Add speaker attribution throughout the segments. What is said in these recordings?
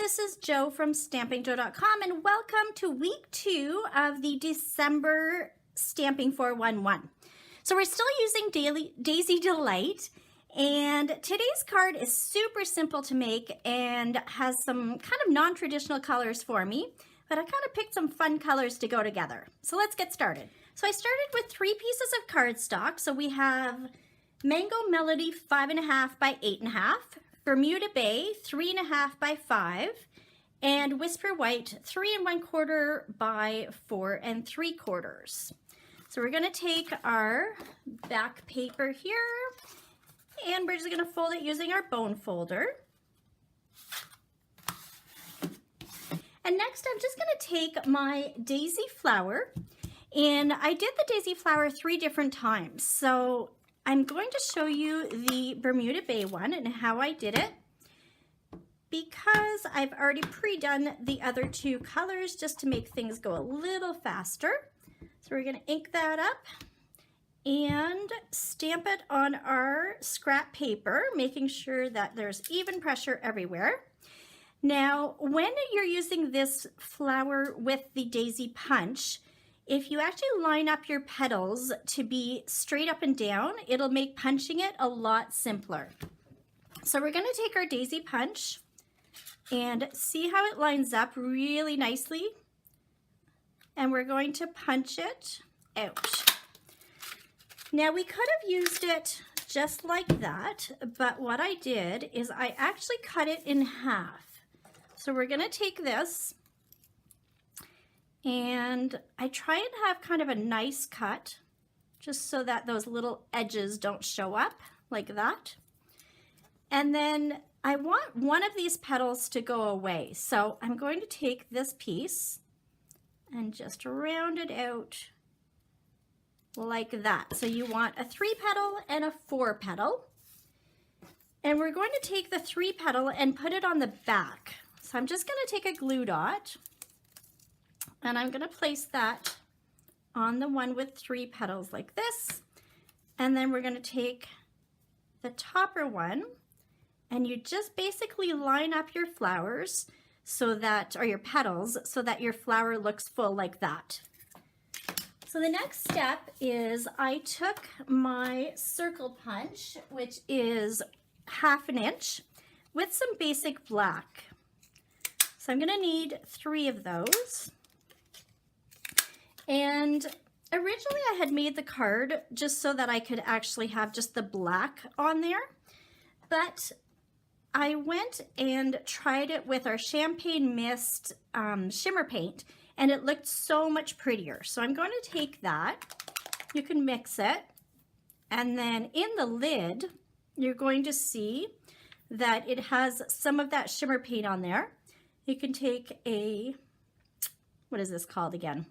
Speaker 1: this is Jo from stampingjo.com and welcome to week 2 of the December Stamping 411. So we're still using Daisy Delight, and today's card is super simple to make and has some kind of non-traditional colors for me, but I kind of picked some fun colors to go together. So let's get started. So I started with 3 pieces of cardstock. So we have Mango Melody 5.5 by 8.5, Bermuda Bay 3.5 by 5, and Whisper White 3 1/4 by 4 3/4. So we're going to take our back paper here and we're just going to fold it using our bone folder. And next I'm just going to take my daisy flower, and I did the daisy flower 3 different times. So I'm going to show you the Bermuda Bay one and how I did it, because I've already pre-done the other 2 colors just to make things go a little faster. So we're going to ink that up and stamp it on our scrap paper, making sure that there's even pressure everywhere. Now, when you're using this flower with the daisy punch, if you actually line up your petals to be straight up and down, it'll make punching it a lot simpler. So we're going to take our daisy punch and see how it lines up really nicely. And we're going to punch it out. Now we could have used it just like that, but what I did is I actually cut it in half. So we're going to take this, and I try and have kind of a nice cut just so that those little edges don't show up like that. And then I want one of these petals to go away. So I'm going to take this piece and just round it out like that. So you want a 3 petal and a 4 petal. And we're going to take the 3 petal and put it on the back. So I'm just going to take a glue dot and I'm going to place that on the one with 3 petals like this. And then we're going to take the topper one, and you just basically line up your flowers so that, or your petals, so that your flower looks full like that. So the next step is I took my circle punch, which is 1/2 inch, with some basic black. So I'm going to need 3 of those. And originally I had made the card just so that I could actually have just the black on there, but I went and tried it with our Champagne Mist shimmer paint, and it looked so much prettier. So I'm going to take that, you can mix it, and then in the lid, you're going to see that it has some of that shimmer paint on there. You can take a, what is this called again?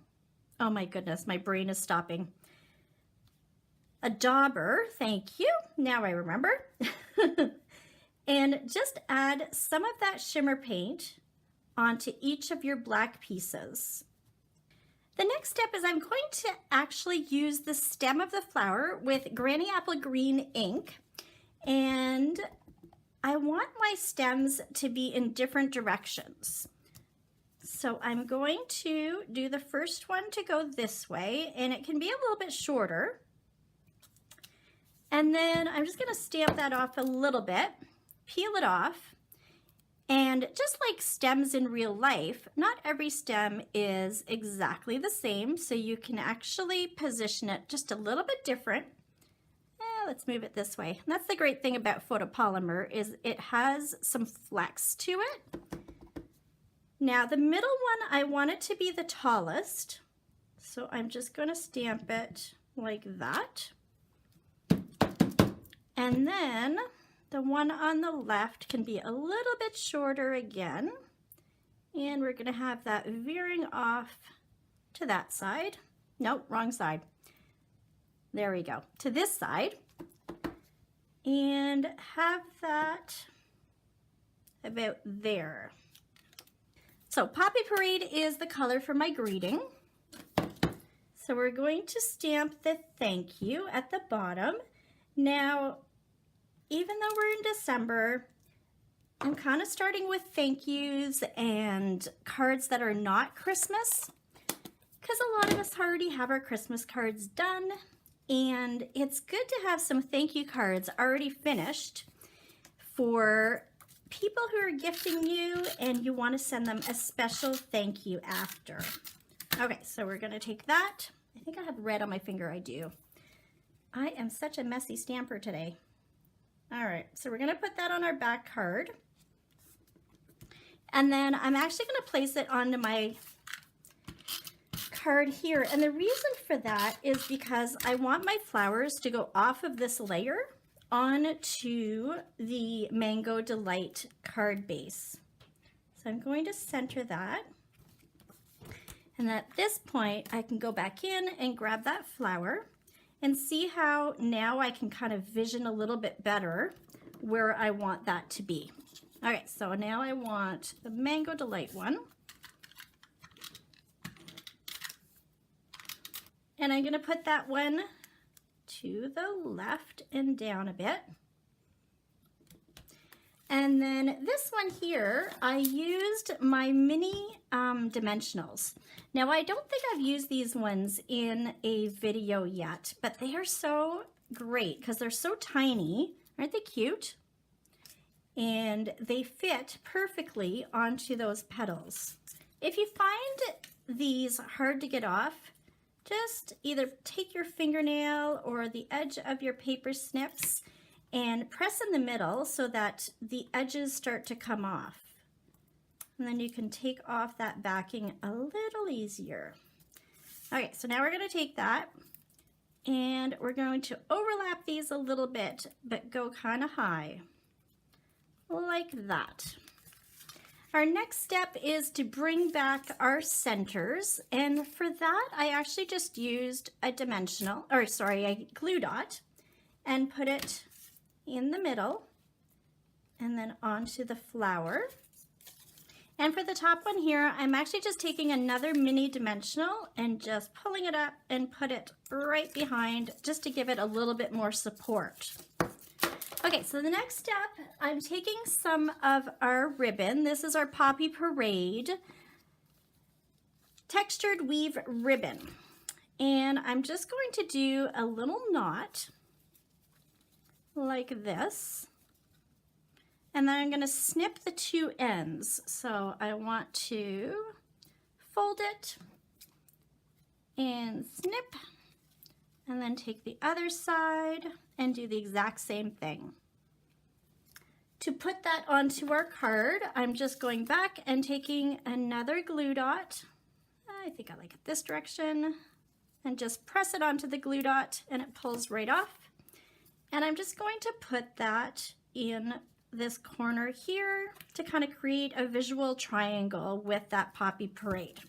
Speaker 1: Oh my goodness, my brain is stopping. A dauber, thank you, now I remember. And just add some of that shimmer paint onto each of your black pieces. The next step is I'm going to actually use the stem of the flower with Granny Apple Green ink, and I want my stems to be in different directions. So I'm going to do the first one to go this way, and it can be a little bit shorter. And then I'm just going to stamp that off a little bit, peel it off, and just like stems in real life, not every stem is exactly the same, so you can actually position it just a little bit different. Let's move it this way. And that's the great thing about photopolymer, is it has some flex to it. Now the middle one, I want it to be the tallest, so I'm just going to stamp it like that. And then the one on the left can be a little bit shorter again, and we're going to have that veering off to that side. Nope, wrong side. There we go, to this side, and have that about there. So Poppy Parade is the color for my greeting. So we're going to stamp the thank you at the bottom. Now, even though we're in December, I'm kind of starting with thank yous and cards that are not Christmas, because a lot of us already have our Christmas cards done, and it's good to have some thank you cards already finished for people who are gifting you and you want to send them a special thank you after. Okay, so we're going to take that. I think I have red on my finger. I do. I am such a messy stamper today. All right, so we're going to put that on our back card. And then I'm actually going to place it onto my card here. And the reason for that is because I want my flowers to go off of this layer onto the Mango Delight card base. So I'm going to center that. And at this point, I can go back in and grab that flower and see how now I can kind of vision a little bit better where I want that to be. Okay, so now I want the Mango Delight one. And I'm going to put that one to the left and down a bit. And then this one here, I used my mini dimensionals. Now, I don't think I've used these ones in a video yet, but they are so great because they're so tiny. Aren't they cute? And they fit perfectly onto those petals. If you find these hard to get off, just either take your fingernail or the edge of your paper snips and press in the middle so that the edges start to come off. And then you can take off that backing a little easier. Okay, so now we're going to take that and we're going to overlap these a little bit, but go kind of high, like that. Our next step is to bring back our centers, and for that I actually just used a glue dot and put it in the middle and then onto the flower. And for the top one here, I'm actually just taking another mini dimensional and just pulling it up and put it right behind just to give it a little bit more support. Okay, so the next step, I'm taking some of our ribbon. This is our Poppy Parade textured weave ribbon. And I'm just going to do a little knot like this. And then I'm going to snip the two ends. So I want to fold it and snip, and then take the other side and do the exact same thing. To put that onto our card, I'm just going back and taking another glue dot. I think I like it this direction, and just press it onto the glue dot and it pulls right off. And I'm just going to put that in this corner here to kind of create a visual triangle with that Poppy Parade.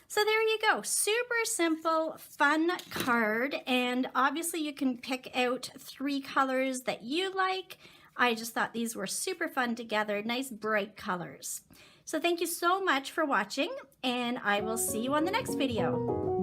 Speaker 1: So there you go, super simple, fun card, and obviously you can pick out 3 colors that you like. I just thought these were super fun together, nice bright colors. So thank you so much for watching, and I will see you on the next video.